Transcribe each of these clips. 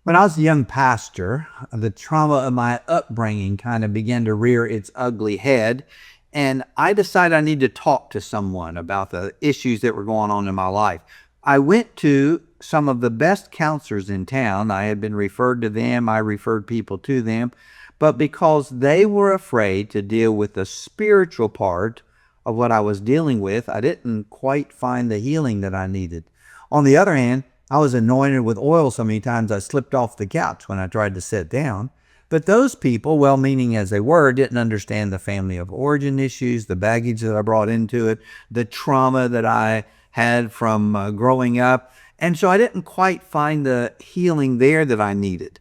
When I was a young pastor, the trauma of my upbringing kind of began to rear its ugly head, and I decided I needed to talk to someone about the issues that were going on in my life. I went to some of the best counselors in town. I had been referred to them. I referred people to them. But because they were afraid to deal with the spiritual part of what I was dealing with, I didn't quite find the healing that I needed. On the other hand, I was anointed with oil so many times I slipped off the couch when I tried to sit down. But those people, well-meaning as they were, didn't understand the family of origin issues, the baggage that I brought into it, the trauma that I had from growing up. And so I didn't quite find the healing there that I needed.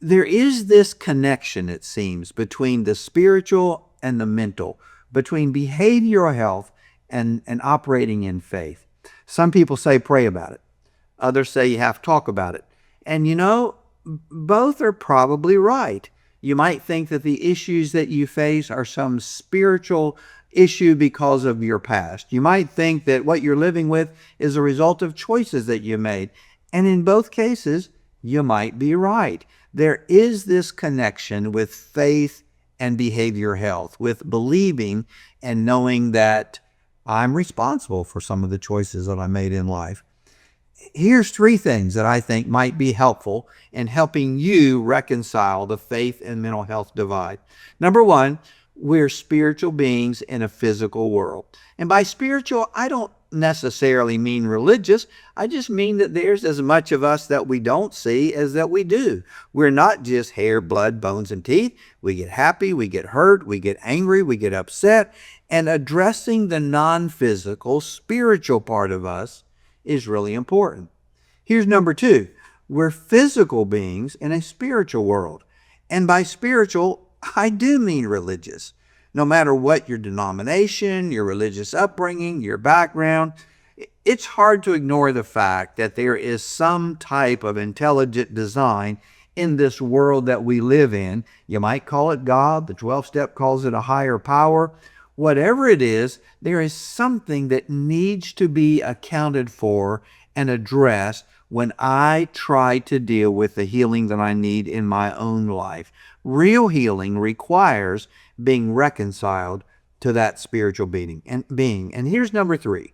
There is this connection, it seems, between the spiritual and the mental, between behavioral health and operating in faith. Some people say pray about it. Others say you have to talk about it. And both are probably right. You might think that the issues that you face are some spiritual issue because of your past. You might think that what you're living with is a result of choices that you made. And in both cases, you might be right. There is this connection with faith and behavior health, with believing and knowing that I'm responsible for some of the choices that I made in life. Here's 3 things that I think might be helpful in helping you reconcile the faith and mental health divide. Number 1, we're spiritual beings in a physical world. And by spiritual, I don't necessarily mean religious. I just mean that there's as much of us that we don't see as that we do. We're not just hair, blood, bones, and teeth. We get happy, we get hurt, we get angry, we get upset. And addressing the non-physical, spiritual part of us is really important. Here's number 2. We're physical beings in a spiritual world. And by spiritual, I do mean religious. No matter what your denomination, your religious upbringing, your background, it's hard to ignore the fact that there is some type of intelligent design in this world that we live in. You might call it God. The 12-step calls it a higher power. Whatever it is, there is something that needs to be accounted for and addressed when I try to deal with the healing that I need in my own life. Real healing requires being reconciled to that spiritual being. And here's number 3.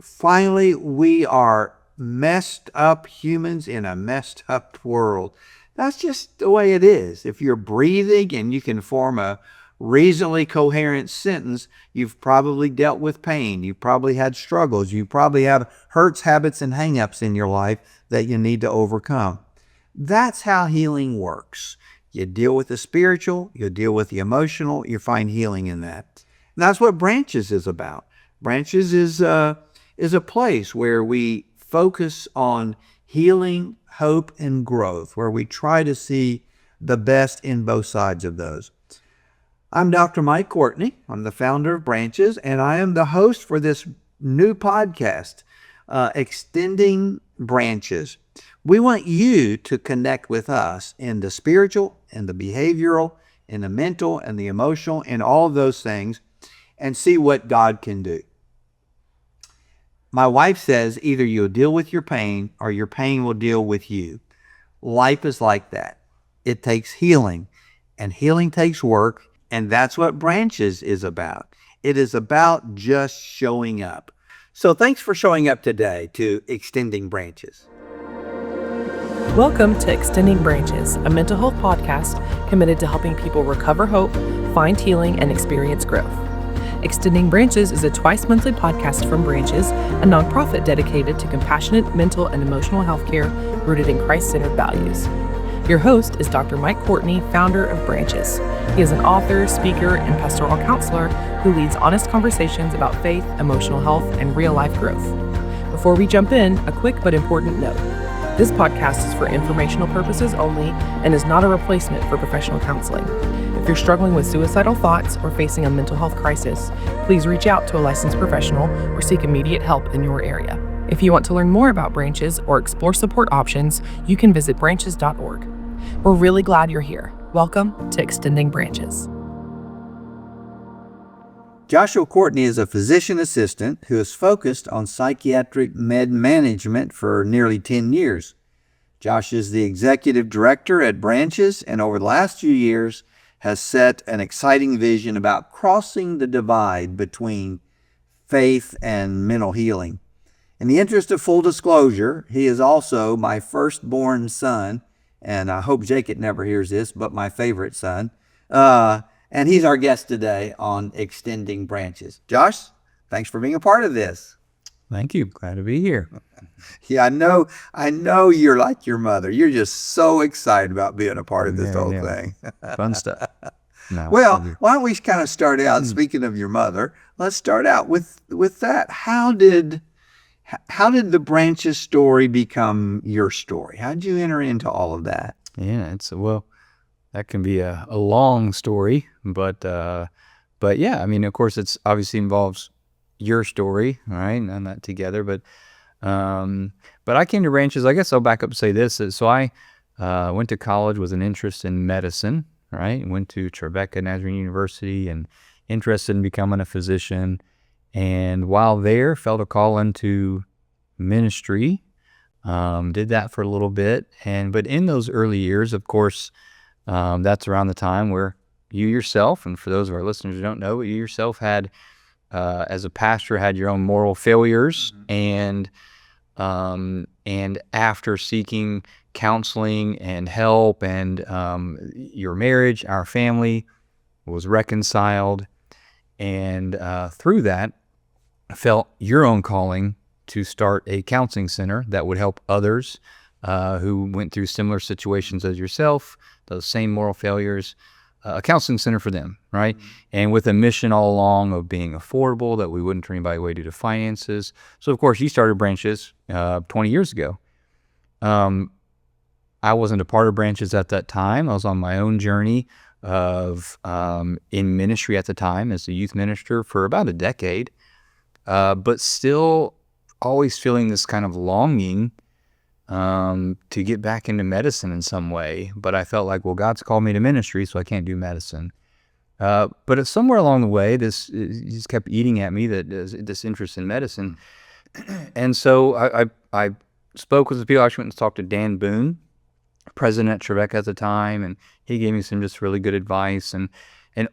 Finally, we are messed up humans in a messed up world. That's just the way it is. If you're breathing and you can form a reasonably coherent sentence, you've probably dealt with pain. You've probably had struggles. You probably have hurts, habits, and hang-ups in your life that you need to overcome. That's how healing works. You deal with the spiritual, you deal with the emotional, you find healing in that. And that's what Branches is about. Branches is a place where we focus on healing, hope, and growth, where we try to see the best in both sides of those. I'm Dr. Mike Courtney. I'm the founder of Branches, and I am the host for this new podcast, Extending Branches. We want you to connect with us in the spiritual, in the behavioral, in the mental, and the emotional, and all of those things, and see what God can do. My wife says either you'll deal with your pain or your pain will deal with you. Life is like that. It takes healing, and healing takes work, and that's what Branches is about. It is about just showing up. So thanks for showing up today to Extending Branches. Welcome to Extending Branches, a mental health podcast committed to helping people recover hope, find healing, and experience growth. Extending Branches is a twice-monthly podcast from Branches, a nonprofit dedicated to compassionate mental and emotional health care rooted in Christ-centered values. Your host is Dr. Mike Courtney, founder of Branches. He is an author, speaker, and pastoral counselor who leads honest conversations about faith, emotional health, and real-life growth. Before we jump in, a quick but important note. This podcast is for informational purposes only and is not a replacement for professional counseling. If you're struggling with suicidal thoughts or facing a mental health crisis, please reach out to a licensed professional or seek immediate help in your area. If you want to learn more about Branches or explore support options, you can visit branches.org. We're really glad you're here. Welcome to Extending Branches. Joshua Courtney is a physician assistant who has focused on psychiatric med management for nearly 10 years. Josh is the executive director at Branches, and over the last few years has set an exciting vision about crossing the divide between faith and mental healing. In the interest of full disclosure, he is also my firstborn son, and I hope Jacob never hears this, but my favorite son. And he's our guest today on Extending Branches. Josh, thanks for being a part of this. Thank you. Glad to be here. Yeah, I know you're like your mother. You're just so excited about being a part of this whole thing. Fun stuff. No, Well, why don't we kind of start out, speaking of your mother, let's start out with that. How did the Branches story become your story? How did you enter into all of that? yeah, that can be a long story, but yeah, I mean, of course, it's obviously involves your story, right? And that together, but I came to Branches. I guess I'll back up and say this. So I went to college with an interest in medicine, right? Went to Tribeca Nazarene University and interested in becoming a physician. And while there, felt a call into ministry. Did that for a little bit. But in those early years, of course, that's around the time where you yourself, and for those of our listeners who don't know, you yourself had, as a pastor, had your own moral failures. And after seeking counseling and help, and your marriage, our family was reconciled. And through that, I felt your own calling to start a counseling center that would help others who went through similar situations as yourself, those same moral failures, a counseling center for them, right? And with a mission all along of being affordable, that we wouldn't turn anybody away due to finances. So, of course, you started Branches 20 years ago. I wasn't a part of Branches at that time. I was on my own journey of in ministry at the time as a youth minister for about a decade, but still always feeling this kind of longing to get back into medicine in some way. But I felt like, well, God's called me to ministry, so I can't do medicine. But somewhere along the way, this just kept eating at me, this interest in medicine. And so I spoke with the people. I actually went and talked to Dan Boone, president at Tribeca at the time, and he gave me some just really good advice. And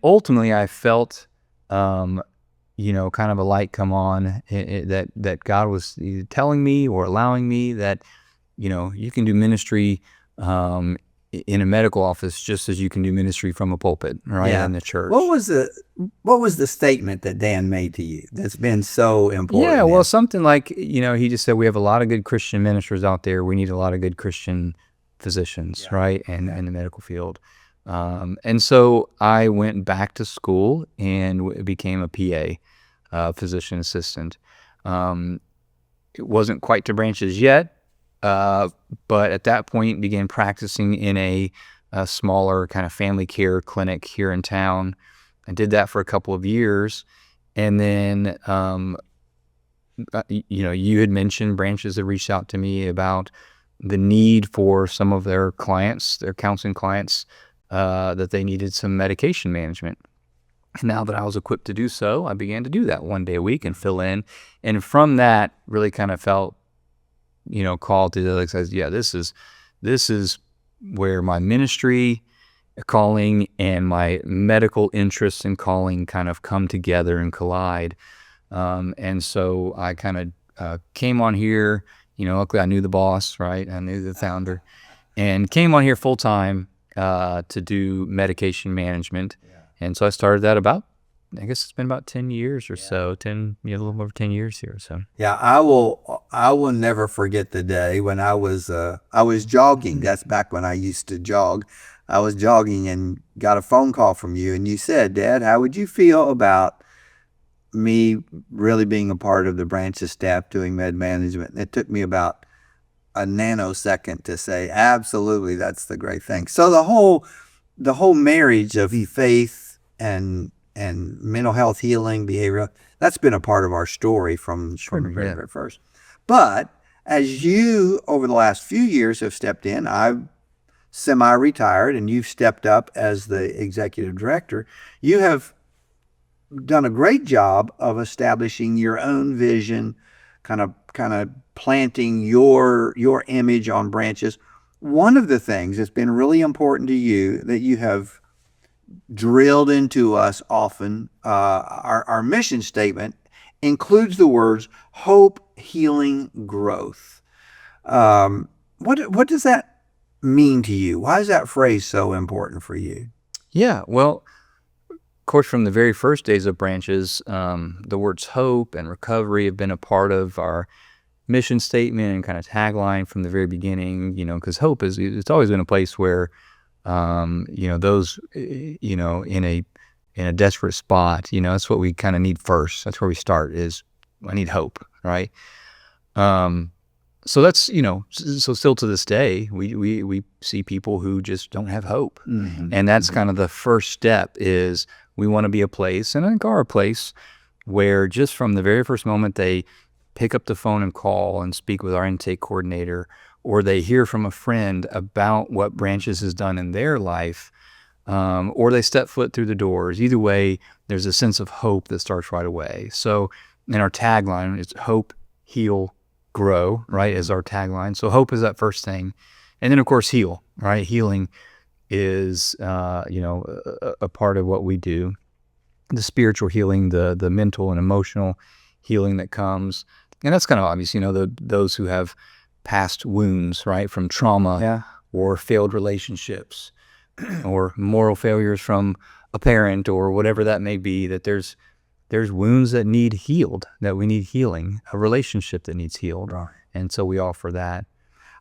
ultimately, I felt, kind of a light come on that God was either telling me or allowing me that, you can do ministry in a medical office just as you can do ministry from a pulpit, right? Yeah. In the church. What was the statement that Dan made to you that's been so important? Yeah, well, something like, he just said, we have a lot of good Christian ministers out there. We need a lot of good Christian physicians, right? And in the medical field. And so I went back to school and became a PA, physician assistant. It wasn't quite to Branches yet, but at that point began practicing in a smaller kind of family care clinic here in town. I did that for a couple of years. And then, you had mentioned Branches had reached out to me about the need for some of their clients, their counseling clients, that they needed some medication management. And now that I was equipped to do so, I began to do that one day a week and fill in. And from that, really kind of felt, called to the other side. Yeah, this is where my ministry calling and my medical interests and calling kind of come together and collide. And so I kind of came on here. Luckily I knew the boss, right? I knew the founder, and came on here full time to do medication management. Yeah. And so I started that I guess it's been about 10 years or so, a little over 10 years here. So yeah, I will never forget the day when I was jogging. That's back when I used to jog. I was jogging and got a phone call from you, and you said, "Dad, how would you feel about me really being a part of the Branches staff doing med management?" And it took me about a nanosecond to say, absolutely, that's the great thing. So the whole marriage of faith and mental health healing, behavioral, that's been a part of our story from the very, very first. But as you, over the last few years, have stepped in, I've semi-retired, and you've stepped up as the executive director. You have done a great job of establishing your own vision, kind of planting your image on Branches. one of the things that's been really important to you that you have drilled into us often, our mission statement includes the words hope, healing, growth. What does that mean to you? Why is that phrase so important for you? Yeah, well, of course, from the very first days of Branches, the words hope and recovery have been a part of our mission statement and kind of tagline from the very beginning, because hope it's always been a place where, those, in a desperate spot, that's what we kind of need first. That's where we start is I need hope, right? So that's, so still to this day, we see people who just don't have hope. Mm-hmm. And that's kind of the first step is we want to be a place, and I think are a place, where just from the very first moment they pick up the phone and call and speak with our intake coordinator, or they hear from a friend about what Branches has done in their life, or they step foot through the doors. Either way, there's a sense of hope that starts right away. So in our tagline, it's hope, heal, grow, right, is our tagline. So hope is that first thing. And then, of course, heal, right? Healing is, a part of what we do. The spiritual healing, the mental and emotional healing that comes. And that's kind of obvious, those who have past wounds, right, from trauma or failed relationships or moral failures from a parent or whatever that may be, that there's wounds that need healed, that we need healing, a relationship that needs healed. Right. And so we offer that.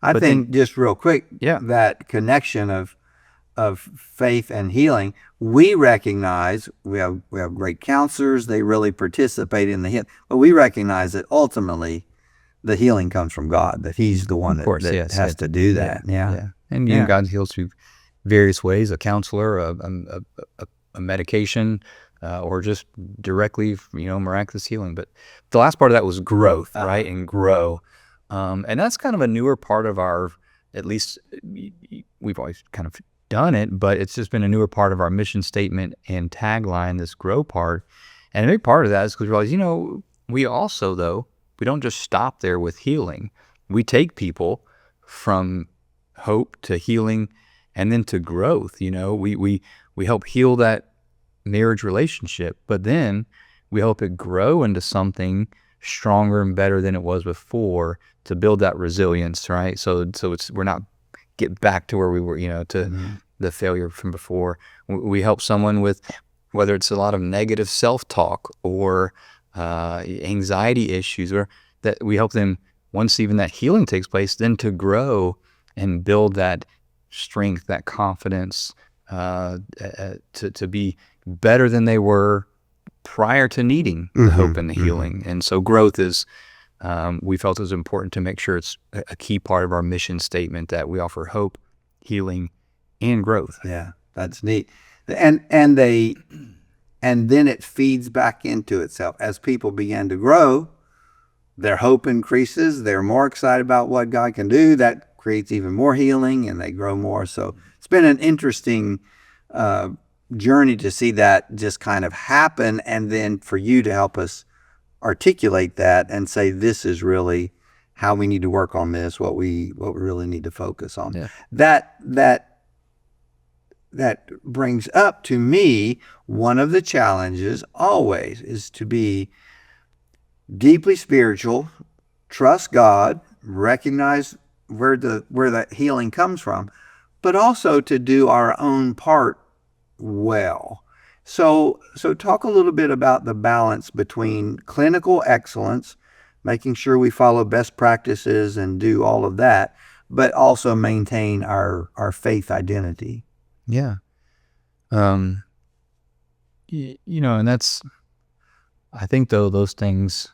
I think just real quick, Yeah. that connection of faith and healing, we recognize we have great counselors. They really participate in the healing, but we recognize that ultimately the healing comes from God, that He's the one that has to do that. Yeah. And God heals through various ways: a counselor, a medication, or just directly, miraculous healing. But the last part of that was growth, right? And grow. And that's kind of a newer part of our, at least we've always kind of done it, but it's just been a newer part of our mission statement and tagline, this grow part. And a big part of that is because we realize, we also, though, we don't just stop there with healing. We take people from hope to healing and then to growth. We help heal that marriage relationship, but then we help it grow into something stronger and better than it was before, to build that resilience, right? So we're not get back to where we were, to the failure from before. We help someone with, whether it's a lot of negative self-talk or anxiety issues, or that we help them, once even that healing takes place, then to grow and build that strength, that confidence, to be better than they were prior to needing the hope and the healing. And so growth is, we felt it was important to make sure it's a key part of our mission statement, that we offer hope, healing, and growth. Yeah, that's neat. And then it feeds back into itself. As people begin to grow, their hope increases. They're more excited about what God can do. That creates even more healing, and they grow more. So it's been an interesting journey to see that just kind of happen, and then for you to help us articulate that and say, this is really how we need to work on this, what we really need to focus on. Yeah. That brings up to me, one of the challenges always is to be deeply spiritual, trust God, recognize where the healing comes from, but also to do our own part well. So talk a little bit about the balance between clinical excellence, making sure we follow best practices and do all of that, but also maintain our faith identity. Yeah. And that's, I think, though, those things,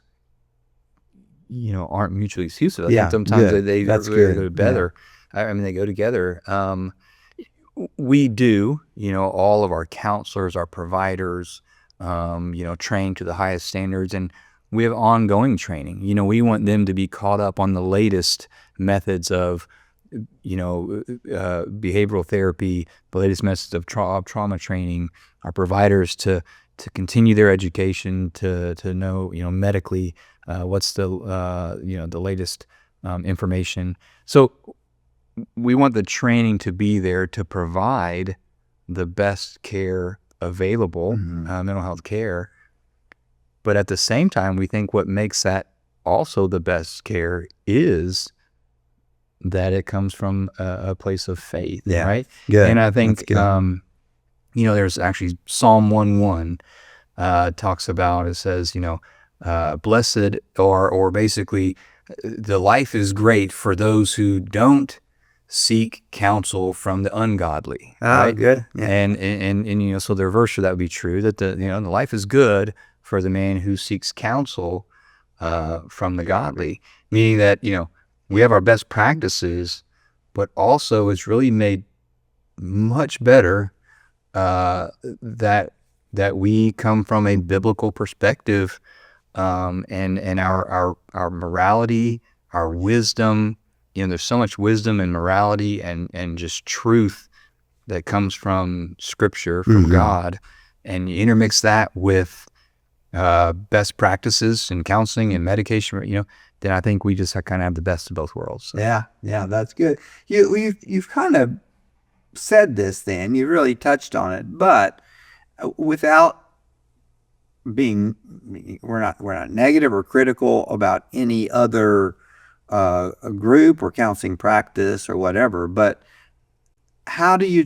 aren't mutually exclusive. I think sometimes they go together. Yeah. I mean, they go together. We do, all of our counselors, our providers, train to the highest standards, and we have ongoing training. We want them to be caught up on the latest methods of, behavioral therapy, the latest methods of trauma training, our providers to continue their education, to know, medically, what's the latest information. So we want the training to be there to provide the best care available, mental health care. But at the same time, we think what makes that also the best care is that it comes from a place of faith, right? Good. And I think, That's good. there's actually Psalm 1:1 talks about, it says, blessed or basically the life is great for those who don't seek counsel from the ungodly. Right? Good. Yeah. And so the reverse of that would be true, that the life is good for the man who seeks counsel from the godly, meaning that, we have our best practices, but also it's really made much better that we come from a biblical perspective, and our morality, our wisdom. There's so much wisdom and morality and just truth that comes from Scripture, from God, and you intermix that with best practices in counseling and medication, then I think we just kind of have the best of both worlds. So. Yeah, that's good. You've kind of said this, then you really touched on it, but without being, we're not negative or critical about any other group or counseling practice or whatever, but how do you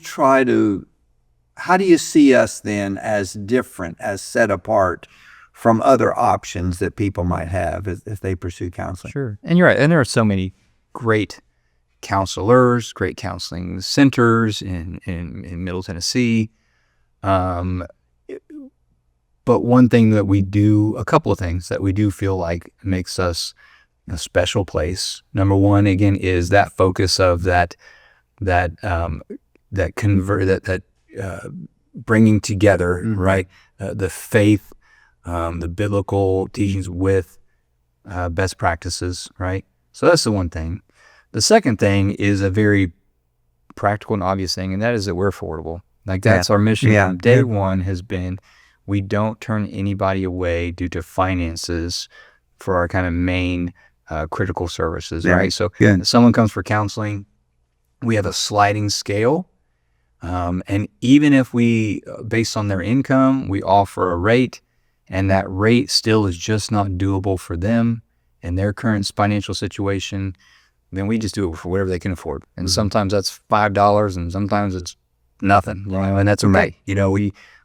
see us then as different, as set apart from other options that people might have if they pursue counseling? Sure. And you're right. And there are so many great counselors, great counseling centers in Middle Tennessee. But one thing that we do, a couple of things that we do feel like makes us a special place. Number one, again, is that focus of that bringing together, right? The faith, the biblical teachings with best practices, right? So that's the one thing. The second thing is a very practical and obvious thing, and that is that we're affordable. Like that's our mission from day one has been, we don't turn anybody away due to finances for our kind of main critical services, right? So if someone comes for counseling, we have a sliding scale. And even if we, based on their income, we offer a rate, and that rate still is just not doable for them in their current financial situation, then we just do it for whatever they can afford. And sometimes that's $5 and sometimes it's nothing, and that's okay.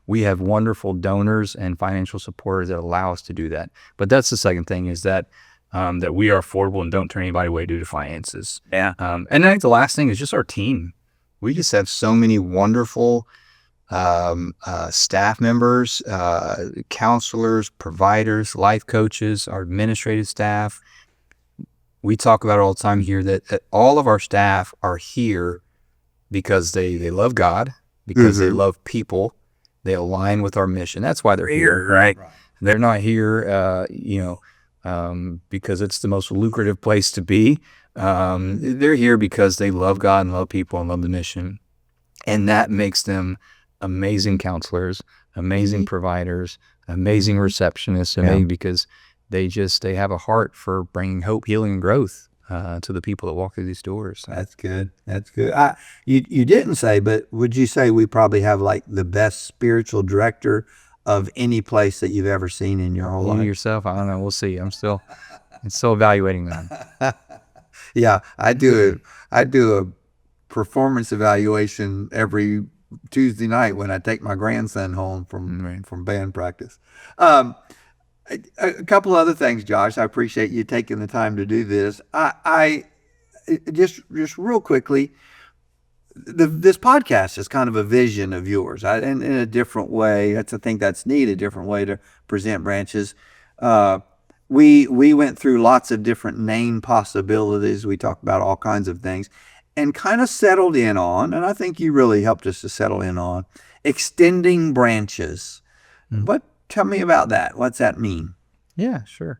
We have wonderful donors and financial supporters that allow us to do that. But that's the second thing, is that that we are affordable and don't turn anybody away due to finances. And I think the last thing is just our team. We just have so many wonderful staff members, counselors, providers, life coaches, our administrative staff. We talk about it all the time here that all of our staff are here because they love God, because they love people, they align with our mission. That's why they're here, right? They're not here, because it's the most lucrative place to be. They're here because they love God and love people and love the mission. And that makes them amazing counselors, amazing providers, amazing receptionists, because they have a heart for bringing hope, healing, and growth to the people that walk through these doors. So. That's good. You didn't say, but would you say we probably have like the best spiritual director of any place that you've ever seen in your whole life? Yourself? I don't know. We'll see. I'm still evaluating that. Yeah, I do a performance evaluation every Tuesday night when I take my grandson home from band practice. A couple other things, Josh. I appreciate you taking the time to do this. I just real quickly, this podcast is kind of a vision of yours, in a different way. I think that's neat, a different way to present Branches. We went through lots of different name possibilities. We talked about all kinds of things and kind of settled in on, and I think you really helped us to settle in on, extending branches. Tell me about that. What's that mean? Yeah, sure.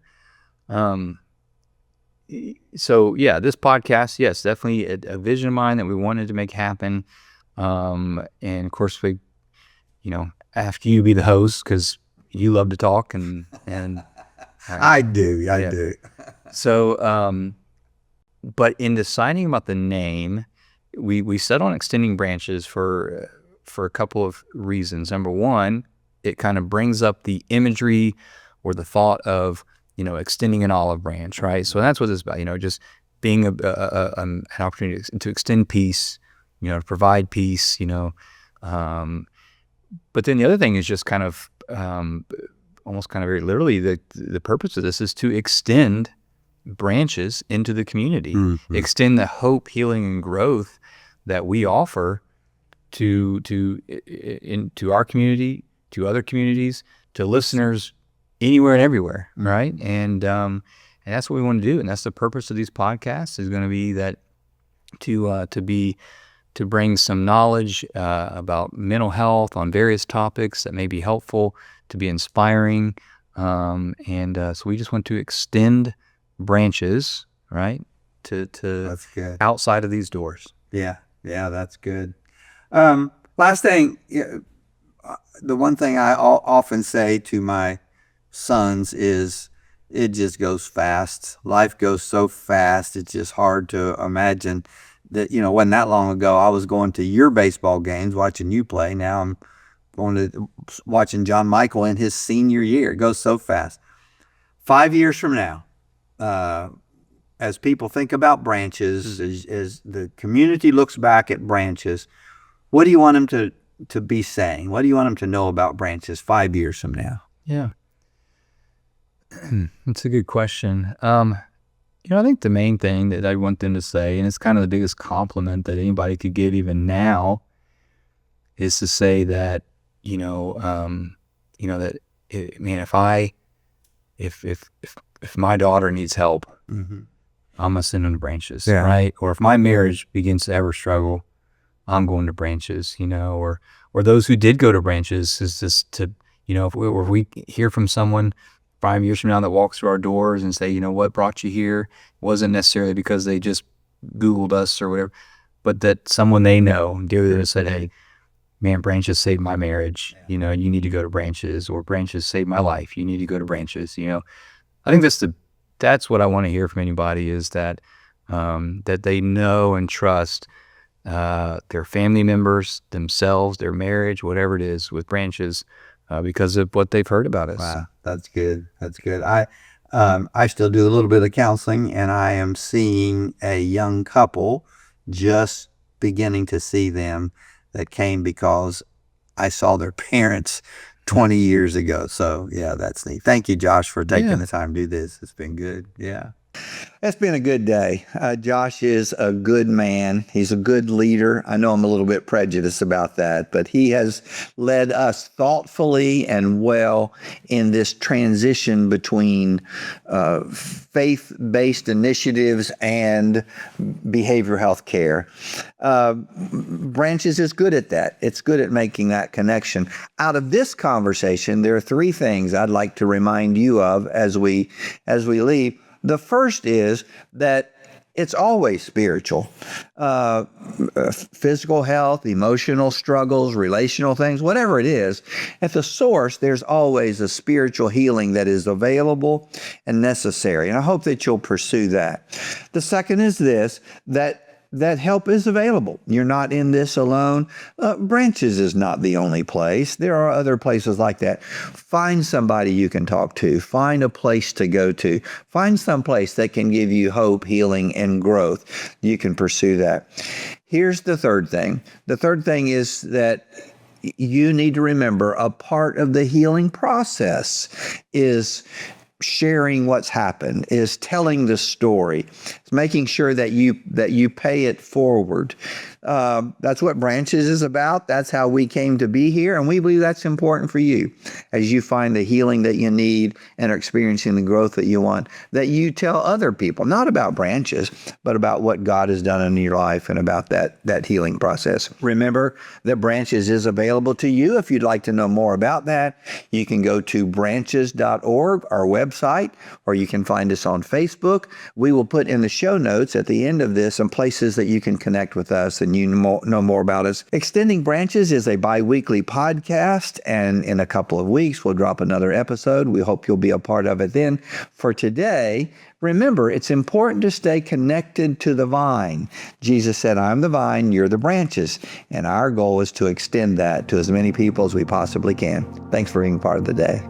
So yeah, this podcast, yes, definitely a vision of mine that we wanted to make happen. And of course we, ask you to be the host because you love to talk and I do. So, but in deciding about the name, we set on extending branches for a couple of reasons. Number one, it kind of brings up the imagery or the thought of, extending an olive branch, right? So that's what it's about, just being an opportunity to extend peace, to provide peace, But then the other thing is just kind of almost kind of very literally, the purpose of this is to extend branches into the community, extend the hope, healing, and growth that we offer to our community, to other communities, to listeners anywhere and everywhere, right? And that's what we want to do, and that's the purpose of these podcasts, is going to be that to bring some knowledge about mental health on various topics that may be helpful, to be inspiring, so we just want to extend branches, right, to That's good. outside of these doors. Yeah, that's good. Last thing, the one thing I often say to my sons is, it just goes fast. Life goes so fast. It's just hard to imagine that, wasn't that long ago I was going to your baseball games watching you play. Now I'm going to watching John Michael in his senior year. It goes so fast. 5 years from now, as people think about branches, as the community looks back at branches, what do you want them to be saying? What do you want them to know about branches 5 years from now? Yeah. That's a good question. I think the main thing that I want them to say, and it's kind of the biggest compliment that anybody could give even now, is to say that, that, man, if my daughter needs help, I'm gonna send them to branches, right? Or if my marriage begins to ever struggle, I'm going to branches, or those who did go to branches, is just to, if we hear from someone 5 years from now that walks through our doors and say, what brought you here wasn't necessarily because they just Googled us or whatever, but that someone they know dearly said, hey, man, branches saved my marriage. You need to go to branches, or branches saved my life. You need to go to branches. I think that's what I want to hear from anybody, is that that they know and trust their family members, themselves, their marriage, whatever it is, with branches, because of what they've heard about us. Wow, that's good. That's good. I still do a little bit of counseling, and I am seeing a young couple, just beginning to see them, that came because I saw their parents 20 years ago. So yeah, that's neat. Thank you, Josh, for taking the time to do this. It's been good. Yeah. It's been a good day. Josh is a good man. He's a good leader. I know I'm a little bit prejudiced about that, but he has led us thoughtfully and well in this transition between faith-based initiatives and behavioral health care. Branches is good at that. It's good at making that connection. Out of this conversation, there are three things I'd like to remind you of as we leave. The first is that it's always spiritual. Physical health, emotional struggles, relational things, whatever it is, at the source, there's always a spiritual healing that is available and necessary. And I hope that you'll pursue that. The second is this, that help is available. You're not in this alone. Branches is not the only place. There are other places like that. Find somebody you can talk to. Find a place to go to. Find some place that can give you hope, healing, and growth. You can pursue that. Here's the third thing. The third thing is that you need to remember a part of the healing process is sharing what's happened, is telling the story. It's making sure that you pay it forward. That's what Branches is about. That's how we came to be here, and we believe that's important for you as you find the healing that you need and are experiencing the growth that you want, that you tell other people, not about Branches, but about what God has done in your life and about that healing process. Remember that Branches is available to you. If you'd like to know more about that, you can go to branches.org, our website. website, or you can find us on Facebook. We will put in the show notes at the end of this some places that you can connect with us and you know more about us. Extending Branches is a biweekly podcast, and in a couple of weeks, we'll drop another episode. We hope you'll be a part of it then. For today, remember, it's important to stay connected to the vine. Jesus said, I'm the vine, you're the branches. And our goal is to extend that to as many people as we possibly can. Thanks for being part of the day.